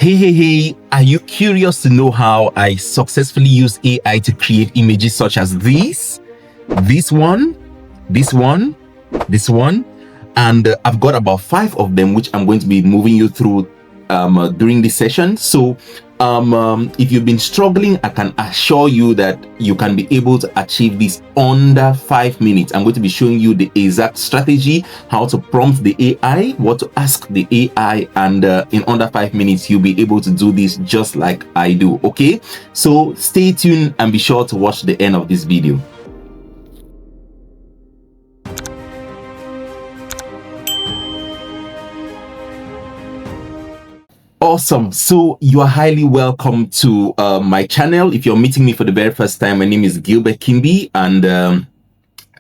Hey, are you curious to know how I successfully use AI to create images such as this one, this one, and I've got about 5 of them, which I'm going to be moving you through during this session. So if you've been struggling, I can assure you that you can be able to achieve this under 5 minutes. I'm going to be showing you the exact strategy, how to prompt the AI, what to ask the AI, and in under 5 minutes you'll be able to do this just like I do. Okay, so stay tuned and be sure to watch the end of this video. Awesome. So you are highly welcome to my channel. If you're meeting me for the very first time, my name is Gilbert Kimbi, and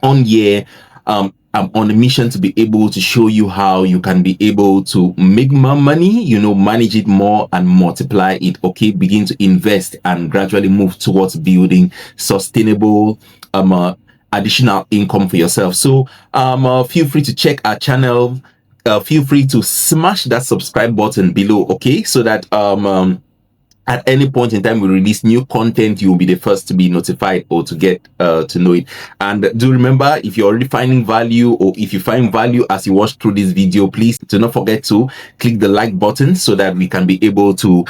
on here I'm on a mission to be able to show you how you can be able to make more money, manage it more and multiply it. Okay, begin to invest and gradually move towards building sustainable additional income for yourself. So feel free to check our channel. Feel free to smash that subscribe button below, okay, so that at any point in time we release new content, you will be the first to be notified or to get to know it. And do remember, if you're already finding value, or if you find value as you watch through this video, please do not forget to click the like button so that we can be able to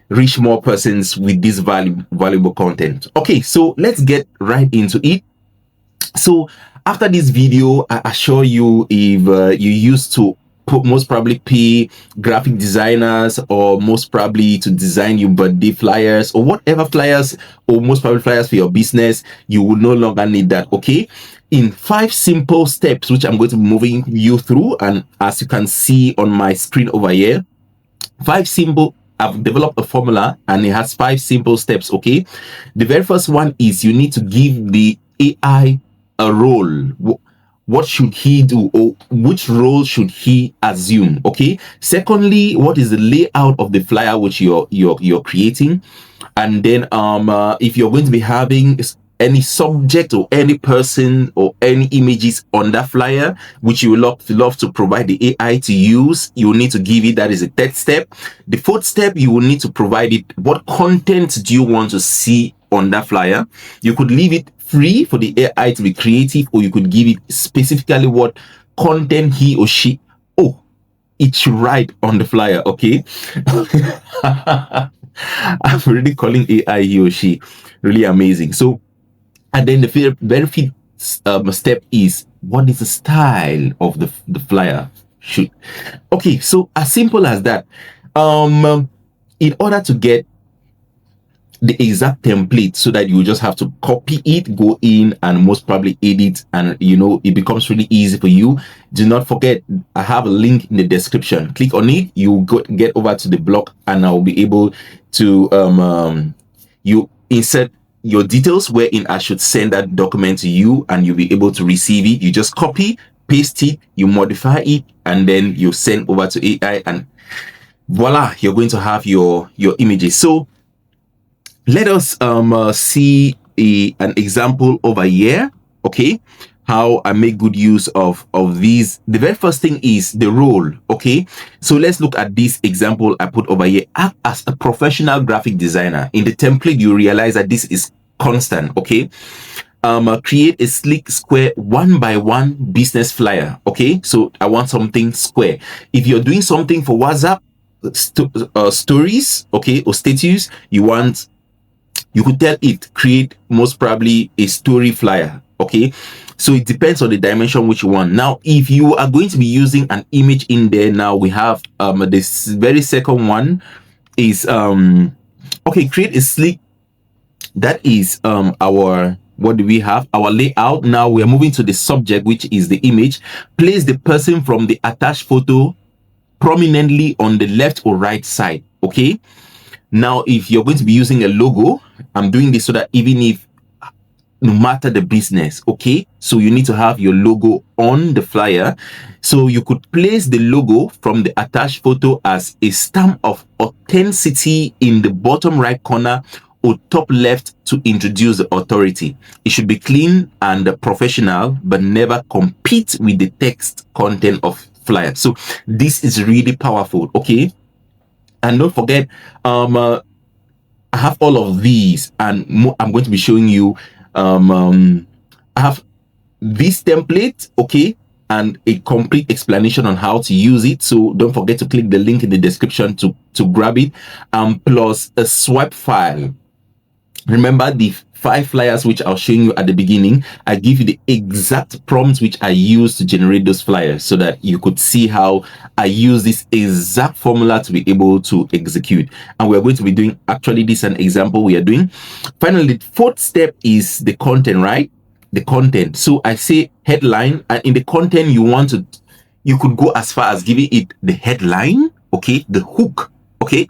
reach more persons with this valuable content. Okay, so let's get right into it. So after this video, I assure you, if you used to most probably pay graphic designers, or most probably to design your birthday flyers or whatever flyers, or most probably flyers for your business, you will no longer need that. Okay, in 5 simple steps, which I'm going to be moving you through, and as you can see on my screen over here, I've developed a formula and it has 5 simple steps. Okay, the very first one is you need to give the AI a role. What should he do, or which role should he assume? Okay, secondly, what is the layout of the flyer which you're creating? And then if you're going to be having any subject or any person or any images on that flyer which you would love to provide the AI to use, you will need to give it. That is the 3rd step. The 4th step, you will need to provide it what content do you want to see on that flyer. You could leave it free for the AI to be creative, or you could give it specifically what content he or she it should write on the flyer. Okay. I'm really calling AI he or she. Really amazing. So, and then the very 5th step is, what is the style of the flyer should. Okay, so as simple as that. In order to get the exact template, so that you just have to copy it, go in and most probably edit, and it becomes really easy for you. Do not forget, I have a link in the description. Click on it, you get over to the blog, and I'll be able to you insert your details wherein I should send that document to you, and you'll be able to receive it. You just copy, paste it, you modify it, and then you send over to AI, and voila, you're going to have your images. So let us see an example over here. Okay, how I make good use of these. The very first thing is the role. Okay, so let's look at this example I put over here. Act as a professional graphic designer. In the template, you realize that this is constant. Okay, create a sleek square 1x1 business flyer. Okay, so I want something square. If you're doing something for WhatsApp stories, okay, or status, you could tell it create most probably a story flyer. Okay, so it depends on the dimension which you want. Now, if you are going to be using an image in there, now we have this very second one is okay, create a sleek. That is our, what do we have? Our layout. Now we are moving to the subject, which is the image. Place the person from the attached photo prominently on the left or right side. Okay, now if you're going to be using a logo, I'm doing this so that even if no matter the business, okay, so you need to have your logo on the flyer. So you could place the logo from the attached photo as a stamp of authenticity in the bottom right corner or top left to introduce the authority. It should be clean and professional, but never compete with the text content of flyer. So this is really powerful. Okay, And don't forget, I have all of these, and I'm going to be showing you. I have this template, okay, and a complete explanation on how to use it. So don't forget to click the link in the description to grab it, plus a swipe file. Remember the 5 flyers which I was showing you at the beginning. I give you the exact prompts which I use to generate those flyers, so that you could see how I use this exact formula to be able to execute. And we're going to be doing, actually this is an example we are doing. Finally, the 4th step is the content, right? The content. So I say headline, and in the content you could go as far as giving it the headline, okay, the hook, okay,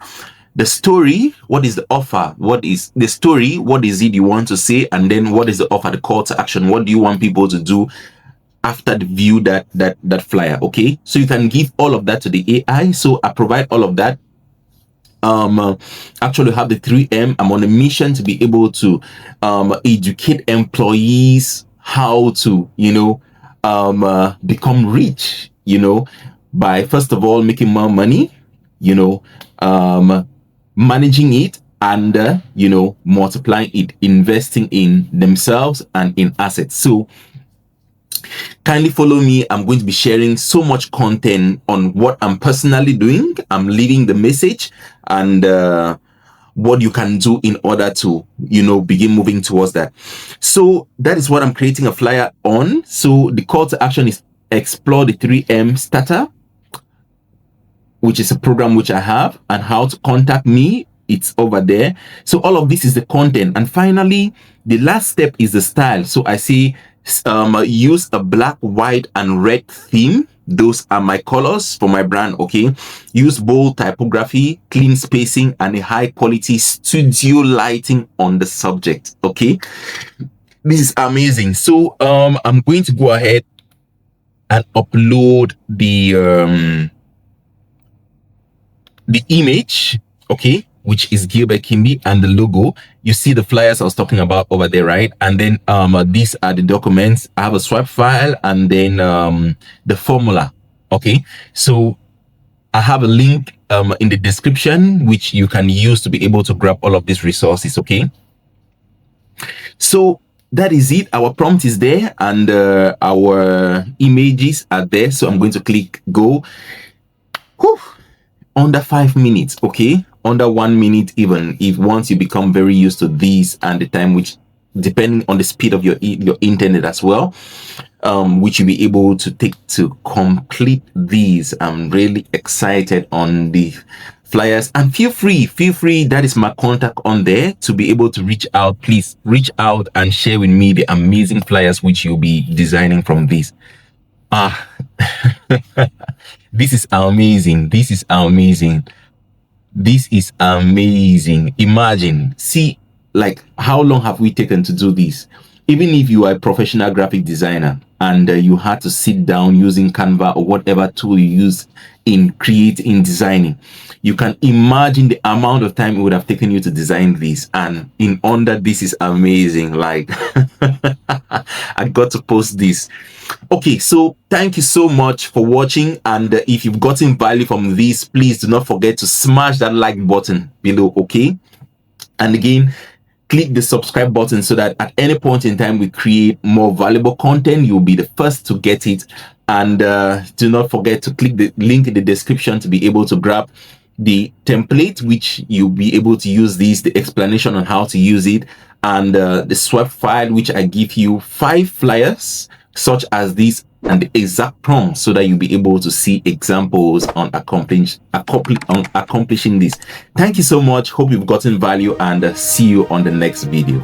the story, what is the offer, what is the story, what is it you want to say, and then what is the offer, the call to action, what do you want people to do after they view that flyer, okay? So you can give all of that to the AI. So I provide all of that. Actually have the 3M. I'm on a mission to be able to educate employees how to, become rich, by first of all making more money, managing it, and multiplying it, investing in themselves and in assets. So kindly follow me. I'm going to be sharing so much content on what I'm personally doing. I'm leaving the message, and what you can do in order to begin moving towards that. So that is what I'm creating a flyer on. So the call to action is explore the 3M starter, which is a program which I have, and how to contact me, it's over there. So all of this is the content. And finally, the last step is the style. So I say use a black, white, and red theme. Those are my colors for my brand, okay? Use bold typography, clean spacing, and a high quality studio lighting on the subject, okay? This is amazing. So I'm going to go ahead and upload the image, okay, which is Gilbert Kimbi, and the logo. You see the flyers I was talking about over there, right? And then these are the documents. I have a swipe file, and then the formula, okay? So I have a link in the description which you can use to be able to grab all of these resources, okay? So that is it. Our prompt is there, and our images are there. So I'm going to click go. Whew. Under 5 minutes, okay, under 1 minute, even if once you become very used to these and the time, which depending on the speed of your internet as well, which you'll be able to take to complete these. I'm really excited on the flyers, and feel free, that is my contact on there, to be able to reach out. Please reach out and share with me the amazing flyers which you'll be designing from this. This is amazing. This is amazing. This is amazing. Imagine, see, like, how long have we taken to do this? Even if you are a professional graphic designer and you had to sit down using Canva or whatever tool you use in designing, you can imagine the amount of time it would have taken you to design this. And in under, this is amazing. Like, I got to post this. Okay, so thank you so much for watching, and if you've gotten value from this, please do not forget to smash that like button below, okay? And again, click the subscribe button so that at any point in time we create more valuable content, you'll be the first to get it. And do not forget to click the link in the description to be able to grab the template, which you'll be able to use this, the explanation on how to use it, and the swap file, which I give you 5 flyers such as this and the exact prompt, so that you'll be able to see examples on accomplishing this. Thank you so much. Hope you've gotten value, and see you on the next video.